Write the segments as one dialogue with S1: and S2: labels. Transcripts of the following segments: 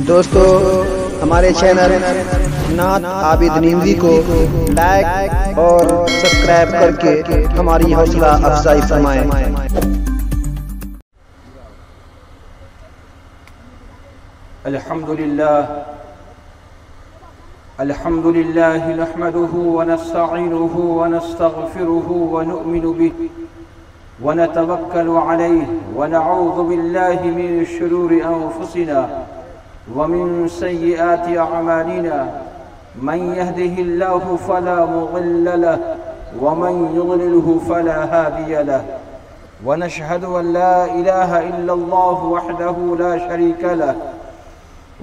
S1: दोस्तों हमारे चैनल नात आबिद नीमवी को लाइक और सब्सक्राइब करके हमारी हौसला अफजाई फरमाएं।
S2: अल्हम्दुलिल्लाह नहमदुहु व नस्तईनुहु व नस्तगफिरुहु व नु'मिनु बिहि व नतवक्कलु अलैहि व नऊज़ु बिल्लाहि मिन शुरूरि अनफुसिना व मिन सय्यिआति अअमालिना मन यहदिहिल्लाहु फला मुज़िल्ल लहु व मन युज़लिलहु फला हादिय लहु व नशहदु अन ला इलाहा इल्लल्लाहु वहदहु ला शरीका लहु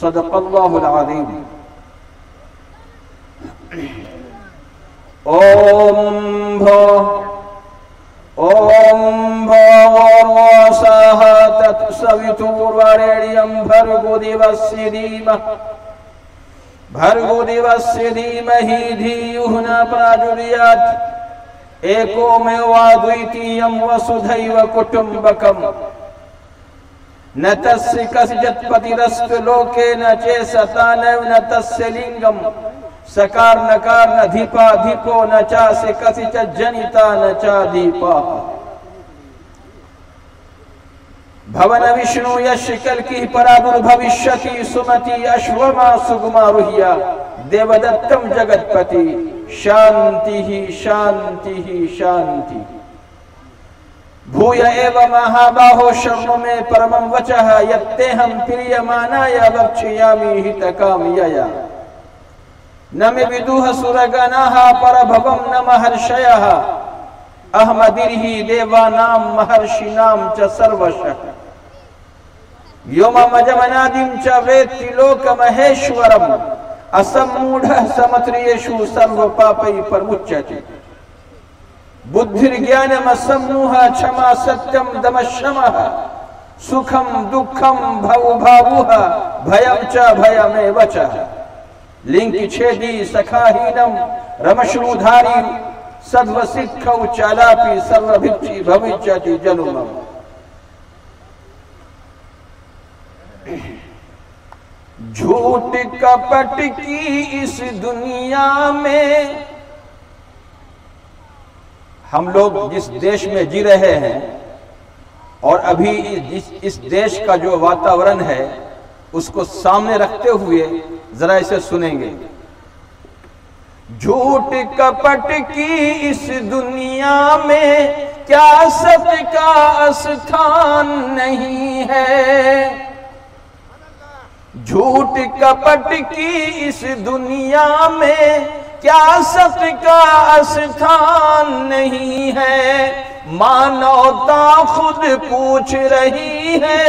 S2: सदक़ल्लाहुल अज़ीम। ओम भर्गोसः तत्सवितुर्वरेण्यं भर्गो देवस्य धीमहि धियो न प्रचोदयात् एकोमेवाद्वितीयं वसुधैव कुटुम्बकम् न तस्य कस्यचित् पतिरस्तु लोके न चेसतानैव न तस्य लिंगम सकार नकार न धीपा धीपो न चास्य कस्यचित् जनिता न चा दीपा भवन विष्णु यश कल्की परादुर्भविष्यति सुमति अश्वमा सुगमा रुह्या देवदत्तम जगत्पति शांति ही शांति ही शांति भूय एव महाबाहो शर्म में परमं वचः यत्तेहं प्रियमानाय वक्ष्यामि हितकाम्यया न मे विदुः सुरगणाः परभवं न महर्षयः अहमदिर्हि देवानां महर्षिणां च सर्वशः यो ममजमनादिं च वेत्ति लोकमहेश्वरम् असम्मूढः समत्रियेषु सर्वपापैः प्रमुच्यते बुद्धिर्ज्ञानम सम्मूह क्षमा सत्यम दमशमः सुखम दुखम भवभावुः भयं च भयमेव च लिंग छेदी सखाहीनम रमश्रुधारी सद्वसिक्खौ चालापि सर्वभिक्षि भविष्यति जनुमम्। झूठ कपट की इस दुनिया में हम लोग जिस देश में जी रहे हैं और अभी इस देश का जो वातावरण है उसको सामने रखते हुए जरा इसे सुनेंगे। झूठ कपट की इस दुनिया में क्या सत्य का स्थान नहीं है। झूठ कपट की इस दुनिया में क्या सत्य का स्थान नहीं है। मानवता खुद पूछ रही है,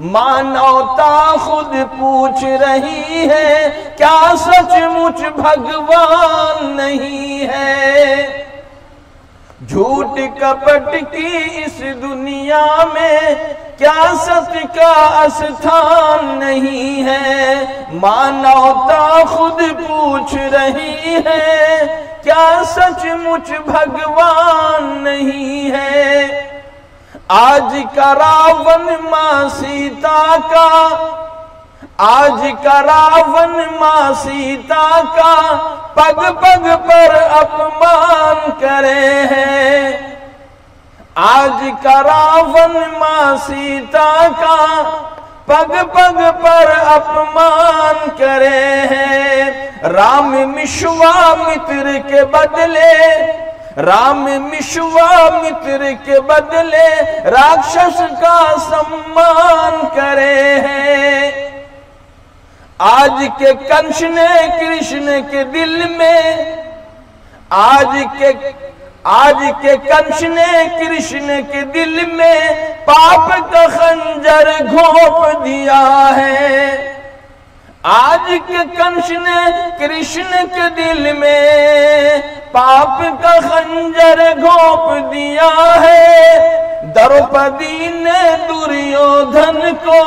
S2: मानवता खुद पूछ रही है, क्या सचमुच भगवान नहीं है। झूठ कपट की इस दुनिया में क्या सत्य का स्थान नहीं है। मानवता खुद पूछ रही है, क्या सचमुच भगवान नहीं है। आज का रावण मां सीता का, आज का रावण मां सीता का पग पग पर अपमान करे हैं। आज का रावण मां सीता का पग पग पर अपमान करे हैं। राम विश्वामित्र के बदले, राम विश्वामित्र के बदले राक्षस का सम्मान करे हैं। आज के कंस ने कृष्ण के दिल में, आज के कंस ने कृष्ण के दिल में पाप का खंजर घोंप दिया है। आज के कंस ने कृष्ण के दिल में पाप का खंजर घोंप दिया है। द्रौपदी ने दुर्योधन को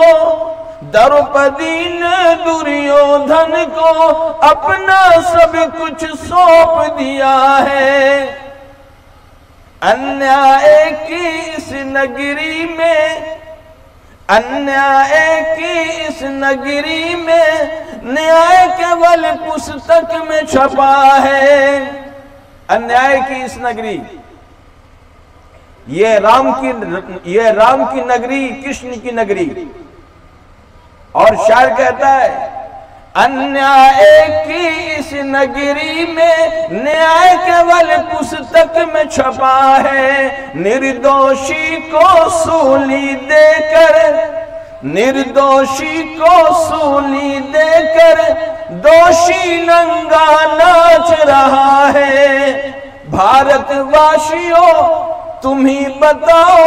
S2: अपना सब कुछ सौंप दिया है। अन्याय की इस नगरी में न्याय केवल पुस्तक में छपा है। अन्याय की इस नगरी, ये राम की नगरी, कृष्ण की नगरी। और शायर कहता है अन्याय की इस नगरी में न्याय केवल पुस्तक में छपा है। निर्दोषी को सूली देकर दोषी नंगा नाच रहा है। भारतवासियों तुम ही बताओ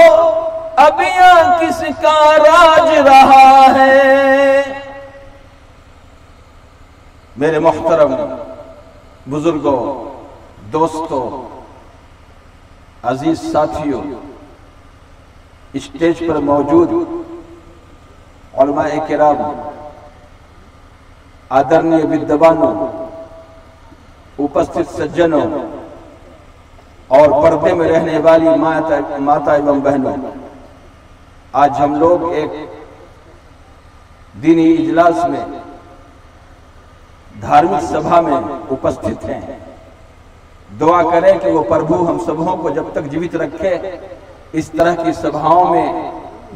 S2: अब यहाँ किसका राज रहा है। मेरे मोहतरम बुजुर्गों, दोस्तों, अजीज साथियों, स्टेज पर मौजूद उलमाए किराम, आदरणीय विद्वानों, उपस्थित सज्जनों और पर्दे में रहने वाली माता एवं बहनों, आज हम लोग एक दीनी इजलास में, धार्मिक सभा में उपस्थित हैं। दुआ करें कि वो प्रभु हम सबों को जब तक जीवित रखे इस तरह की सभाओं में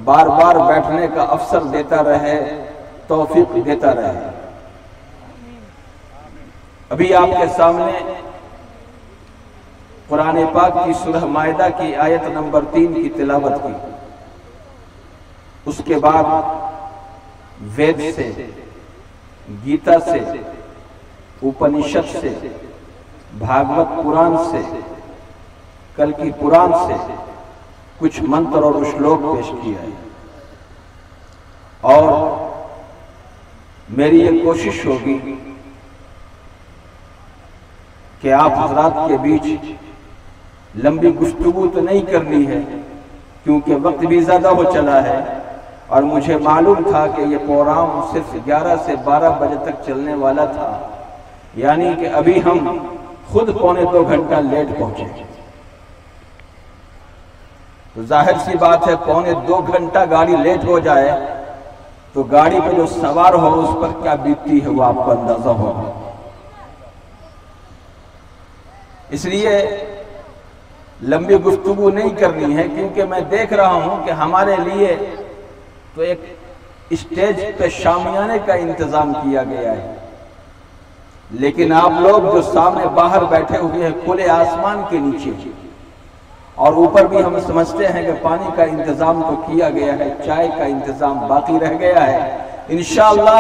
S2: बार बार बैठने का अवसर देता रहे, तौफीक देता रहे। अभी आपके सामने कुरान पाक की सूरह माइदा की आयत नंबर 3 की तिलावत की। उसके बाद वेद से, गीता से, उपनिषद से, भागवत पुराण से, कल की पुराण से कुछ मंत्र और श्लोक पेश किया है। और मेरी ये कोशिश होगी कि आप हजरात के बीच लंबी गुफ्तगू तो नहीं करनी है, क्योंकि वक्त भी ज्यादा हो चला है और मुझे मालूम था कि ये प्रोग्राम सिर्फ 11 से 12 बजे तक चलने वाला था, यानी कि अभी हम खुद पौने 2 घंटा लेट पहुंचे। तो जाहिर सी बात है, पौने 2 घंटा गाड़ी लेट हो जाए तो गाड़ी पे जो सवार हो उस पर क्या बीतती है वो आपको अंदाजा होगा। इसलिए लंबी गुफ्तगू नहीं करनी है, क्योंकि मैं देख रहा हूं कि हमारे लिए तो एक स्टेज पे शामियाने का इंतजाम किया गया है, लेकिन आप लोग जो सामने बाहर बैठे हुए हैं खुले आसमान के नीचे, और ऊपर भी हम समझते हैं कि पानी का इंतजाम तो किया गया है, चाय का इंतजाम बाकी रह गया है। इंशाअल्लाह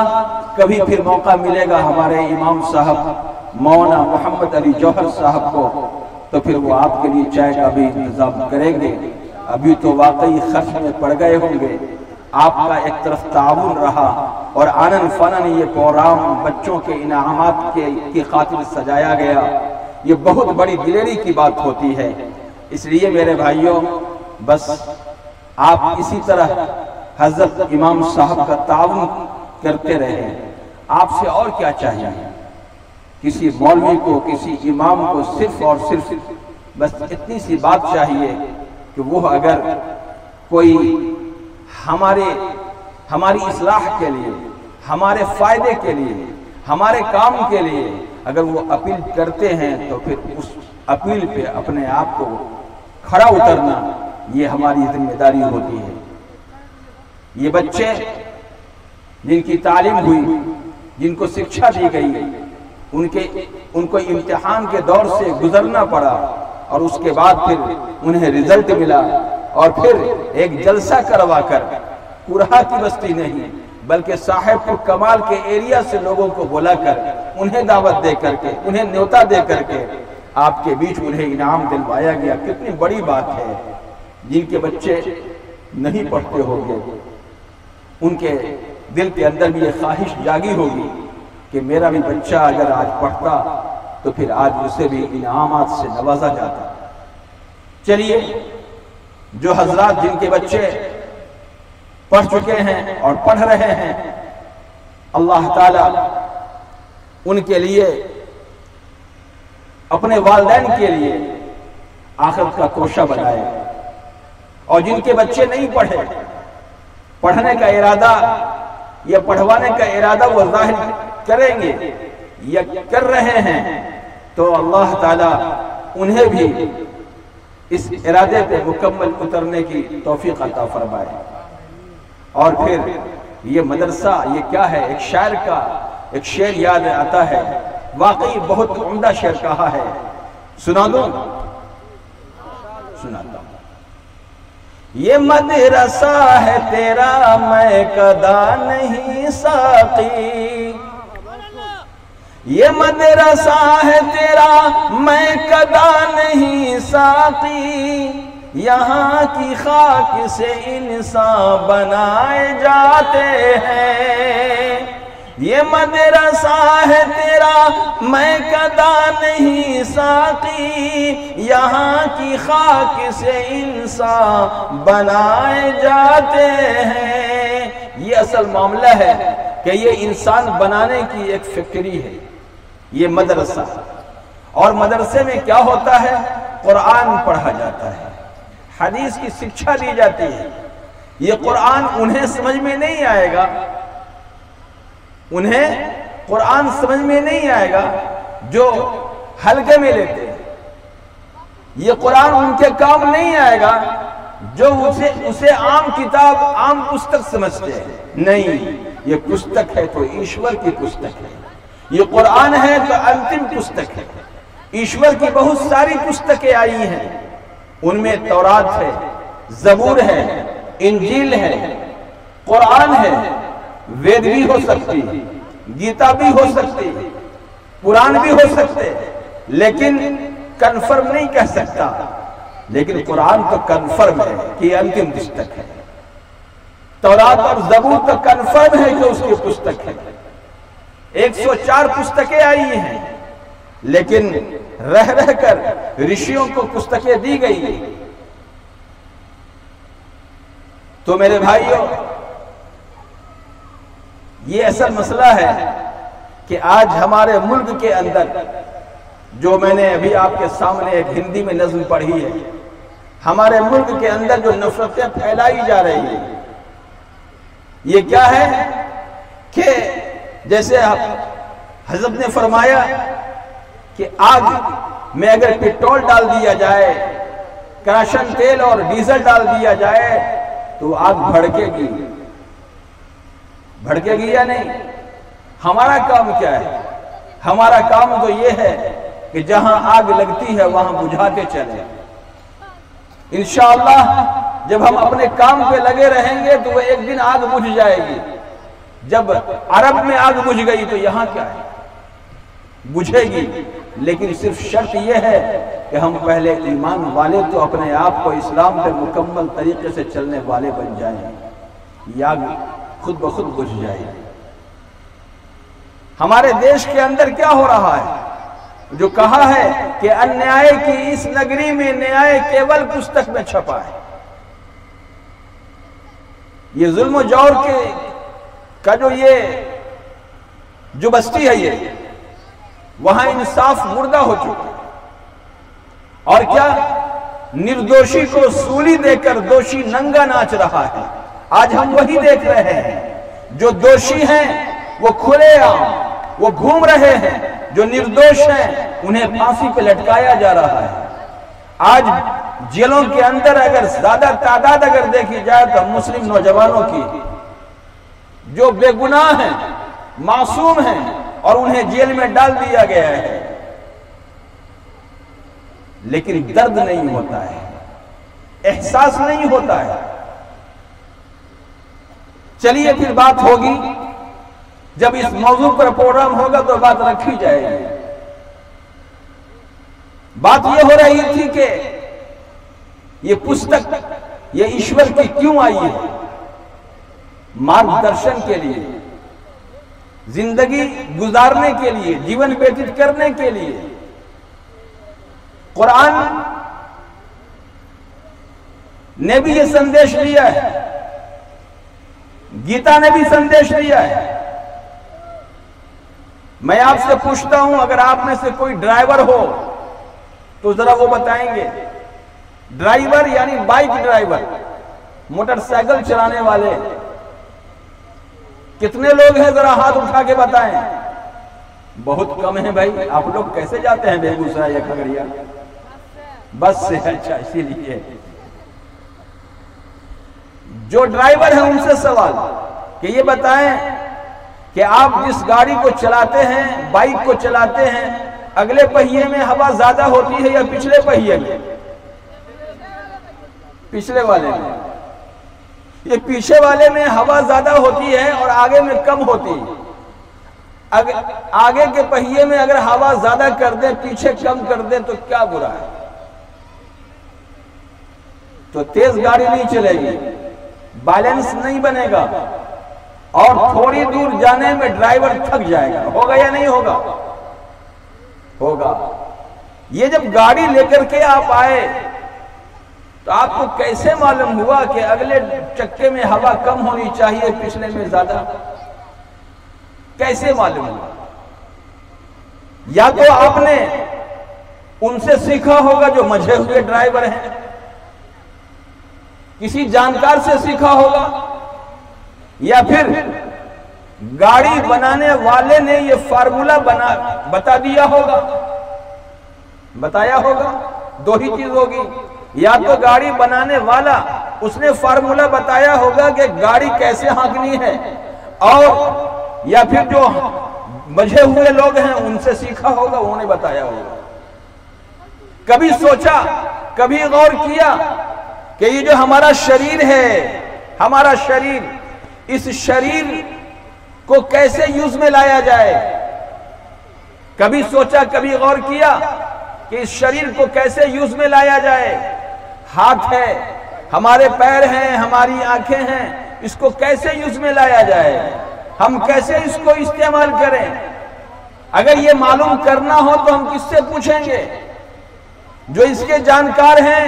S2: कभी फिर मौका मिलेगा हमारे इमाम साहब मौलाना मोहम्मद अली जौहर साहब को, तो फिर वो आपके लिए चाय का भी इंतजाम करेंगे। अभी तो वाकई खर्च में पड़ गए होंगे। आपका एक तरफ ताउन रहा और आनन फानन ये प्रोग्राम बच्चों के इनामात की खातिर सजाया गया। ये बहुत बड़ी दिलेरी की बात होती है। इसलिए मेरे भाइयों, बस आप इसी तरह हजरत इमाम साहब का ताउन करते रहे। आपसे और क्या चाहिए? किसी मौलवी को, किसी इमाम को सिर्फ और सिर्फ बस इतनी सी बात चाहिए कि वो अगर कोई हमारी इस्लाह के लिए, हमारे फायदे के लिए, हमारे काम के लिए अगर वो अपील करते हैं तो फिर उस अपील पे अपने आप को खड़ा उतरना ये हमारी जिम्मेदारी होती है। ये बच्चे जिनकी तालीम हुई, जिनको शिक्षा दी गई, उनको इम्तिहान के दौर से गुजरना पड़ा और उसके बाद फिर उन्हें रिजल्ट मिला और फिर एक जलसा करवाकर कुरहा की बस्ती नहीं बल्कि साहेबपुर कमाल के एरिया से लोगों को बुलाकर उन्हें दावत दे करके, उन्हें न्योता दे करके आपके बीच उन्हें इनाम दिलवाया गया। कितनी बड़ी बात है। जिनके बच्चे नहीं पढ़ते होंगे, उनके दिल के अंदर भी ये ख्वाहिश जागी होगी कि मेरा भी बच्चा अगर आज पढ़ता तो फिर आज उसे भी इनामात से नवाजा जाता। चलिए, जो हजरात जिनके बच्चे पढ़ चुके हैं और पढ़ रहे हैं, अल्लाह ताला उनके लिए, अपने वालिदैन के लिए आखिरत का तोशा बनाए। और जिनके बच्चे नहीं पढ़े, पढ़ने का इरादा या पढ़वाने का इरादा वो जाहिर करेंगे या कर रहे हैं, तो अल्लाह ताला उन्हें भी इस इरादे पे मुकम्मल उतरने की तौफीक अता फरमाए। और फिर ये मदरसा, ये क्या है, एक शायर का एक शेर याद आता है, वाकई बहुत उम्दा शेर कहा है, सुना दो, सुनाता हूं। ये मदरसा है तेरा मैं कदा नहीं साकी, ये मदरसा है तेरा मैं कदा नहीं साकी, यहाँ की खाक से इंसान बनाए जाते हैं। ये मदरसा है तेरा मैं कदा नहीं साकी, यहाँ की खाक से इंसान बनाए जाते हैं। ये असल मामला है कि ये इंसान बनाने की एक फैक्ट्री है, ये मदरसा। और मदरसे में क्या होता है, कुरान पढ़ा जाता है, हदीस की शिक्षा दी जाती है। ये कुरान उन्हें समझ में नहीं आएगा, उन्हें कुरान समझ में नहीं आएगा जो हल्के में लेते हैं। ये कुरान उनके काम नहीं आएगा जो उसे आम किताब, आम पुस्तक समझते हैं। नहीं, ये पुस्तक है तो ईश्वर की पुस्तक है, ये कुरान है तो अंतिम पुस्तक है। ईश्वर की बहुत सारी पुस्तकें आई हैं, उनमें तौरात है, जबूर है, इंजील है, कुरान है, वेद भी हो सकती है, गीता भी हो सकती है, कुरान भी हो सकते हैं, लेकिन कन्फर्म नहीं कह सकता। लेकिन कुरान तो कन्फर्म है कि अंतिम पुस्तक है, तौरात और जबूर तो कन्फर्म है कि उसकी पुस्तक है। 104 पुस्तकें आई हैं, लेकिन रह रहकर ऋषियों को पुस्तकें दी गई। तो मेरे भाइयों, ये असल मसला है कि आज हमारे मुल्क के अंदर, जो मैंने अभी आपके सामने एक हिंदी में नज़्म पढ़ी है, हमारे मुल्क के अंदर जो नफरतें फैलाई जा रही है, ये क्या है कि जैसे हज़रत ने फरमाया कि आग में अगर पेट्रोल डाल दिया जाए, कराशन तेल और डीजल डाल दिया जाए तो आग भड़केगी, भड़केगी या नहीं? हमारा काम क्या है? हमारा काम तो ये है कि जहां आग लगती है वहां बुझाते चले। इंशाअल्लाह जब हम अपने काम पे लगे रहेंगे तो वह एक दिन आग बुझ जाएगी। जब अरब में आग बुझ गई तो यहां क्या है, बुझेगी। लेकिन सिर्फ शर्त यह है कि हम पहले ईमान वाले तो अपने आप को इस्लाम पे मुकम्मल तरीके से चलने वाले बन जाएं, ये आग खुद ब खुद बुझ जाएगी। हमारे देश के अंदर क्या हो रहा है? जो कहा है कि अन्याय की इस नगरी में न्याय केवल पुस्तक में छपा है। ये जुल्म जौर का जो बस्ती है, ये वहां इंसाफ मुर्दा हो चुका है। और क्या, निर्दोषी को सूली देकर दोषी नंगा नाच रहा है। आज हम वही देख रहे हैं, जो दोषी हैं वो खुलेआम वो घूम रहे हैं, जो निर्दोष हैं उन्हें फांसी पे लटकाया जा रहा है। आज जेलों के अंदर अगर ज्यादा तादाद अगर देखी जाए तो मुस्लिम नौजवानों की, जो बेगुनाह हैं, मासूम हैं, और उन्हें जेल में डाल दिया गया है, लेकिन दर्द नहीं होता है, एहसास नहीं होता है। चलिए फिर बात होगी, जब इस मौजू पर प्रोग्राम होगा तो बात रखी जाएगी। बात यह हो रही थी कि ये पुस्तक ये ईश्वर की क्यों आई है। मार्गदर्शन के लिए, जिंदगी गुजारने के लिए, जीवन व्यतीत करने के लिए। कुरान ने भी ये संदेश लिया है, गीता ने भी संदेश लिया है। मैं आपसे पूछता हूं, अगर आप में से कोई ड्राइवर हो तो जरा वो बताएंगे, ड्राइवर यानी बाइक ड्राइवर, मोटरसाइकिल चलाने वाले कितने लोग हैं? जरा हाथ उठा के बताएं। बहुत कम है भाई। आप लोग कैसे जाते हैं बेगूसराय या खगड़िया? बस से। अच्छा, इसीलिए जो ड्राइवर है उनसे सवाल कि ये बताएं कि आप जिस गाड़ी को चलाते हैं, बाइक को चलाते हैं, अगले पहिए में हवा ज्यादा होती है या पिछले पहिए में? पिछले वाले में। ये पीछे वाले में हवा ज्यादा होती है और आगे में कम होती है। आगे के पहिए में अगर हवा ज्यादा कर दे, पीछे कम कर दे तो क्या बुरा है? तो तेज गाड़ी नहीं चलेगी, बैलेंस नहीं बनेगा और थोड़ी दूर जाने में ड्राइवर थक जाएगा। होगा या नहीं होगा? होगा। ये जब गाड़ी लेकर के आप आए तो आपको कैसे मालूम हुआ कि अगले चक्के में हवा कम होनी चाहिए, पिछले में ज्यादा? कैसे मालूम हुआ? या तो आपने उनसे सीखा होगा जो मजे हुए ड्राइवर हैं, किसी जानकार से सीखा होगा, या फिर गाड़ी बनाने वाले ने ये फार्मूला बता दिया होगा, बताया होगा। दो ही चीज होगी, या तो गाड़ी बनाने वाला उसने फार्मूला बताया होगा कि गाड़ी कैसे हाँकनी है, और या फिर जो मजे हुए लोग हैं उनसे सीखा होगा, उन्होंने बताया होगा। कभी सोचा, कभी गौर किया कि ये जो हमारा शरीर है, हमारा शरीर, इस शरीर को कैसे यूज में लाया जाए? कभी सोचा, कभी गौर किया कि इस शरीर को कैसे यूज में लाया जाए? हाथ है, हमारे पैर हैं, हमारी आंखें हैं, इसको कैसे यूज में लाया जाए? हम कैसे इसको इस्तेमाल करें? अगर ये मालूम करना हो तो हम किससे पूछेंगे? जो इसके जानकार हैं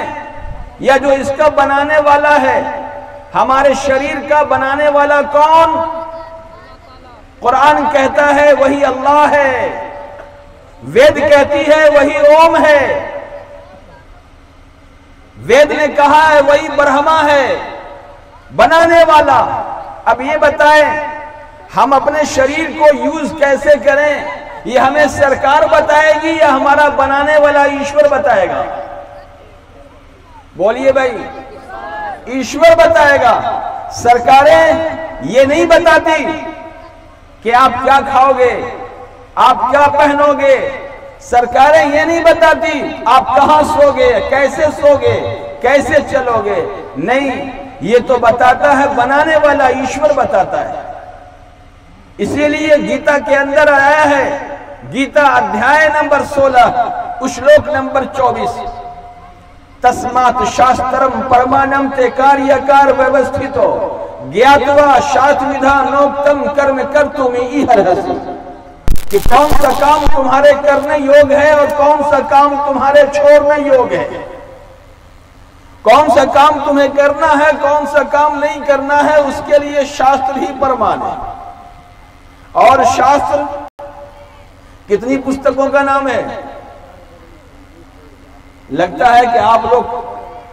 S2: या जो इसका बनाने वाला है? हमारे शरीर का बनाने वाला कौन? कुरान कहता है वही अल्लाह है, वेद कहती है वही ओम है, वेद ने कहा है वही ब्रह्मा है, बनाने वाला। अब ये बताएं, हम अपने शरीर को यूज कैसे करें? ये हमें सरकार बताएगी या हमारा बनाने वाला ईश्वर बताएगा? बोलिए भाई। ईश्वर बताएगा। सरकारें ये नहीं बताती कि आप क्या खाओगे, आप क्या पहनोगे। सरकारें ये नहीं बताती आप कहां सोगे, कैसे सोगे, कैसे चलोगे। नहीं, ये तो बताता है बनाने वाला ईश्वर बताता है। इसीलिए गीता के अंदर आया है, गीता अध्याय नंबर 16 श्लोक नंबर 24, तस्मात् शास्त्रम परमानम ते कार्यकार व्यवस्थितो ज्ञात्वा शास्त्र विधानोक्तम कर्म कर्तुम इहर्हसि। कि कौन सा काम तुम्हारे करने योग्य है और कौन सा काम तुम्हारे छोड़ने योग्य है, कौन सा काम तुम्हें करना है, कौन सा काम नहीं करना है, उसके लिए शास्त्र ही प्रमाण है। और शास्त्र कितनी पुस्तकों का नाम है? लगता है कि आप लोग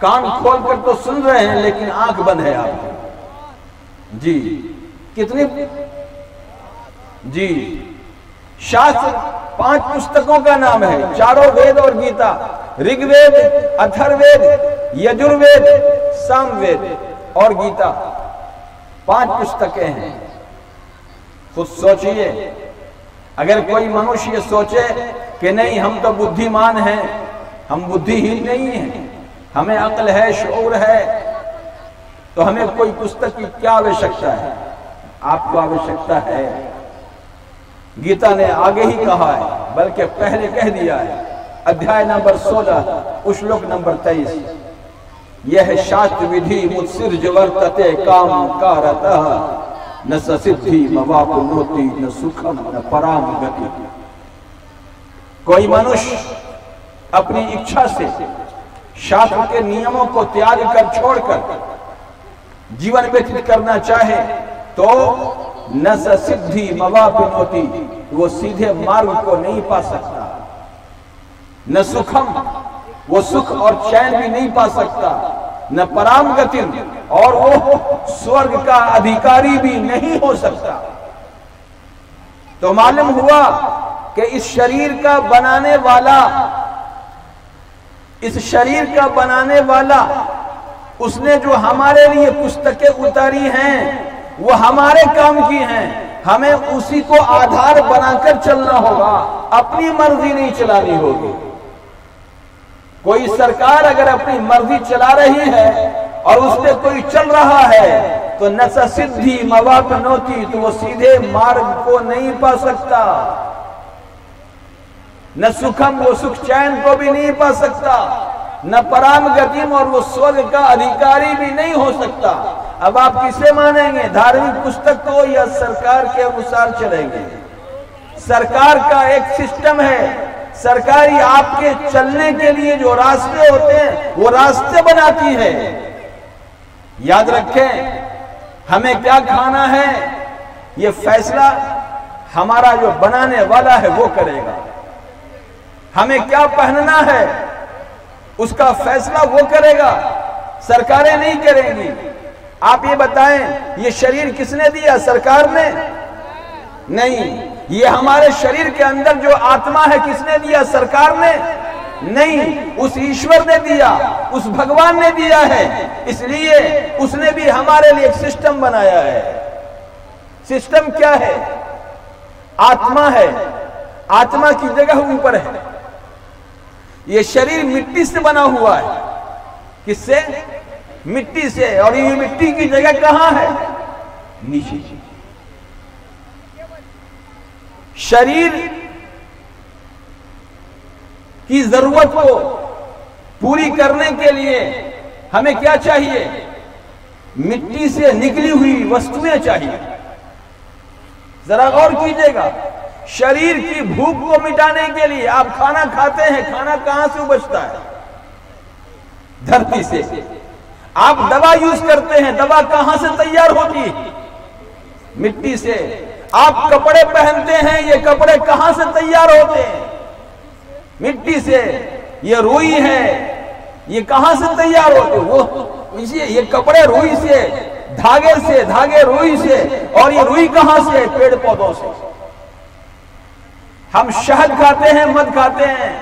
S2: कान खोलकर तो सुन रहे हैं लेकिन आंख बंद है आपकी। जी, कितनी? जी, शास्त्र 5 पुस्तकों का नाम है, चारों वेद और गीता, ऋग्वेद, अथर्ववेद, यजुर्वेद, सामवेद और गीता। 5 पुस्तकें हैं। खुद सोचिए, अगर कोई मनुष्य सोचे कि नहीं हम तो बुद्धिमान हैं, हम बुद्धिहीन नहीं हैं, हमें अक्ल है, शऊर है, तो हमें कोई पुस्तक की क्या आवश्यकता है? आपको आवश्यकता है। गीता ने आगे ही कहा है, बल्कि पहले कह दिया है, अध्याय नंबर 16 श्लोक नंबर 23, यह शास्त्र विधि मुत्सृज वर्तते काम कारतः न सिद्धि मवाप्नोति न सुखम न पराम गति। कोई मनुष्य अपनी इच्छा से शास्त्र के नियमों को त्याग कर छोड़कर जीवन व्यतीत करना चाहे तो न सिद्धि मवाप्नोति, वो सीधे मार्ग को नहीं पा सकता, न सुखम, वो सुख और चैन भी नहीं पा सकता, न पराम गति, और वो स्वर्ग का अधिकारी भी नहीं हो सकता। तो मालूम हुआ कि इस शरीर का बनाने वाला उसने जो हमारे लिए पुस्तकें उतारी हैं वो हमारे काम की हैं, हमें उसी को आधार बनाकर चलना होगा, अपनी मर्जी नहीं चलानी होगी। कोई सरकार अगर अपनी मर्जी चला रही है और उससे कोई चल रहा है तो न सिद्धि मवाप्नोति, तो वो सीधे मार्ग को नहीं पा सकता, न सुखम, वो सुख चैन को भी नहीं पा सकता, न पराम गतिम, और वो स्वर्ग का अधिकारी भी नहीं हो सकता। अब आप किसे मानेंगे, धार्मिक पुस्तक को या सरकार के अनुसार चलेंगे? सरकार का एक सिस्टम है, सरकारी आपके चलने के लिए जो रास्ते होते हैं वो रास्ते बनाती है। याद रखें, हमें क्या खाना है ये फैसला हमारा जो बनाने वाला है वो करेगा। हमें क्या पहनना है उसका फैसला वो करेगा, सरकारें नहीं करेंगी। आप ये बताएं, ये शरीर किसने दिया? सरकार ने नहीं। ये हमारे शरीर के अंदर जो आत्मा है किसने दिया? सरकार ने नहीं, उस ईश्वर ने दिया, उस भगवान ने दिया है। इसलिए उसने भी हमारे लिए एक सिस्टम बनाया है। सिस्टम क्या है? आत्मा है, आत्मा की जगह ऊपर है। ये शरीर मिट्टी से बना हुआ है। किससे? मिट्टी से। और ये मिट्टी की जगह कहां है? नीचे। शरीर की जरूरत को पूरी करने के लिए हमें क्या चाहिए? मिट्टी से निकली हुई वस्तुएं चाहिए। जरा गौर कीजिएगा, शरीर की भूख को मिटाने के लिए आप खाना खाते हैं, खाना कहां से उपजता है? धरती से। आप दवा यूज करते हैं, दवा कहां से तैयार होती है? मिट्टी से। आप कपड़े पहनते हैं, ये कपड़े कहां से तैयार होते हैं? मिट्टी से। ये रुई है, ये कहां से तैयार होते? वो ये कपड़े रुई से, धागे रुई से, और ये रुई कहां से? पेड़ पौधों से। हम शहद खाते हैं, मध खाते हैं,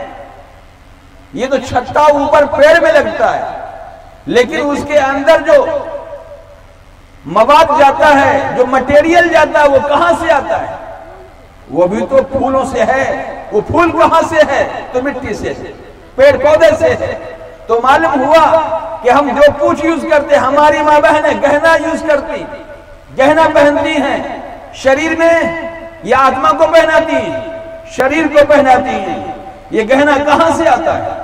S2: ये तो छत्ता ऊपर पेड़ में लगता है, लेकिन उसके अंदर जो मवाद जाता है, जो मटेरियल जाता है, वो कहां से आता है? वो भी तो फूलों से है। वो फूल कहां से है? तो मिट्टी से, पेड़ पौधे से है। तो मालूम हुआ कि हम जो कुछ यूज करते, हमारी माँ बहनें गहना यूज करती, गहना पहनती हैं शरीर में, या आत्मा को पहनाती हैं, शरीर को पहनाती हैं। ये गहना कहां से आता है?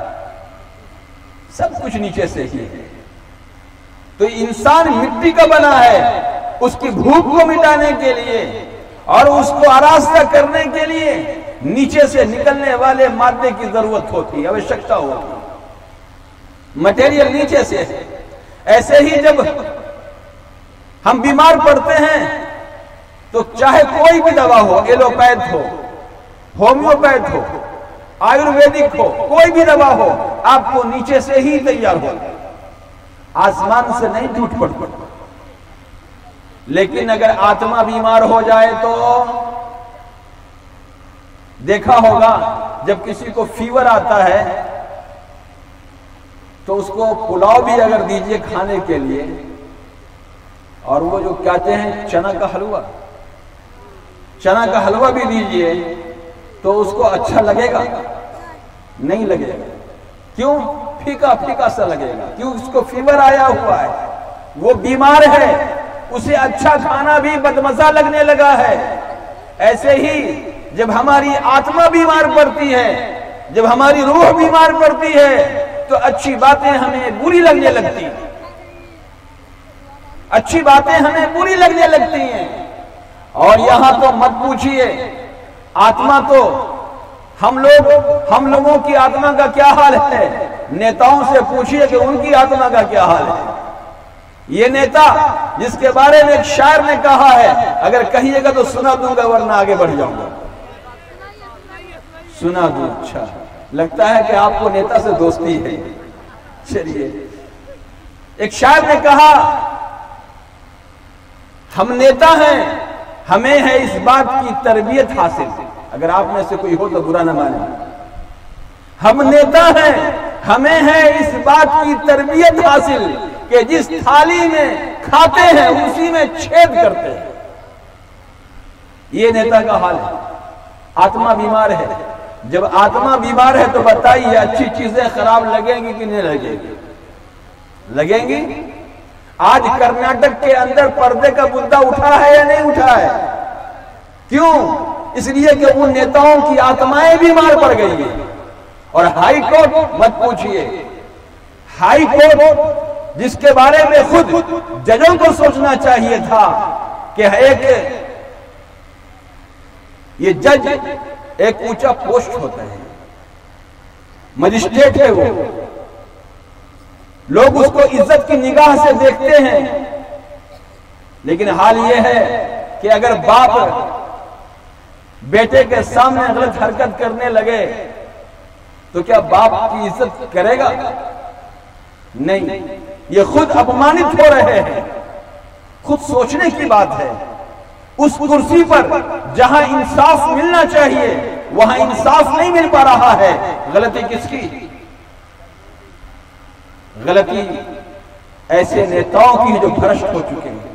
S2: सब कुछ नीचे से ही है। तो इंसान मिट्टी का बना है, उसकी भूख को मिटाने के लिए और उसको आरास्ता करने के लिए नीचे से निकलने वाले मादे की जरूरत होती है, आवश्यकता होती है। मटेरियल नीचे से है। ऐसे ही जब हम बीमार पड़ते हैं तो चाहे कोई भी दवा हो, एलोपैथ हो, होम्योपैथ हो, आयुर्वेदिक हो, कोई भी दवा हो, आपको नीचे से ही तैयार हो, आसमान से नहीं टूट पड़ती। लेकिन अगर आत्मा बीमार हो जाए तो देखा होगा, जब किसी को फीवर आता है तो उसको पुलाव भी अगर दीजिए खाने के लिए, और वो जो कहते हैं चना का हलवा भी दीजिए, तो उसको अच्छा लगेगा? नहीं लगेगा। क्यों? फीका फीका सा लगेगा। क्यों? उसको फीवर आया हुआ है, वो बीमार है, उसे अच्छा खाना भी बदमजा लगने लगा है। ऐसे ही जब हमारी आत्मा बीमार पड़ती है, जब हमारी रूह बीमार पड़ती है, तो अच्छी बातें हमें बुरी लगने लगती हैं, अच्छी बातें हमें बुरी लगने लगती हैं। और यहां तो मत पूछिए, आत्मा तो हम लोगों की आत्मा का क्या हाल है, नेताओं से पूछिए कि उनकी आत्मा का क्या हाल है। ये नेता जिसके बारे में एक शायर ने कहा है, अगर कहिएगा तो सुना दूंगा वरना आगे बढ़ जाऊंगा। सुना दूं? अच्छा, लगता है कि आपको नेता से दोस्ती है। चलिए, एक शायर ने कहा, हम नेता हैं, हमें है इस बात की तरबियत हासिल। अगर आप में से कोई हो तो बुरा ना माने। हम नेता हैं, हमें है इस बात की तरबियत हासिल कि जिस थाली में खाते हैं उसी में छेद करते हैं। ये नेता का हाल है। आत्मा बीमार है। जब आत्मा बीमार है तो बताइए अच्छी चीजें खराब लगेंगी कि नहीं लगेंगी? लगेंगी। आज कर्नाटक के अंदर पर्दे का मुद्दा उठा है या नहीं उठा है? क्यों? इसलिए कि उन नेताओं की आत्माएं बीमार पड़ गई है। और हाई कोर्ट मत पूछिए, हाई कोर्ट जिसके बारे में खुद जजों को सोचना चाहिए था कि ये जज एक ऊंचा पोस्ट होता है, मजिस्ट्रेट है वो, लोग उसको इज्जत की निगाह से देखते हैं। लेकिन हाल ये है कि अगर बाप बेटे के सामने गलत हरकत करने लगे तो क्या बाप की इज्जत करेगा? नहीं, ये खुद अपमानित हो रहे हैं। खुद सोचने की बात है। उस कुर्सी पर जहां इंसाफ मिलना चाहिए वहां इंसाफ नहीं मिल पा रहा है। गलती किसकी? गलती ऐसे नेताओं की जो भ्रष्ट हो चुके हैं।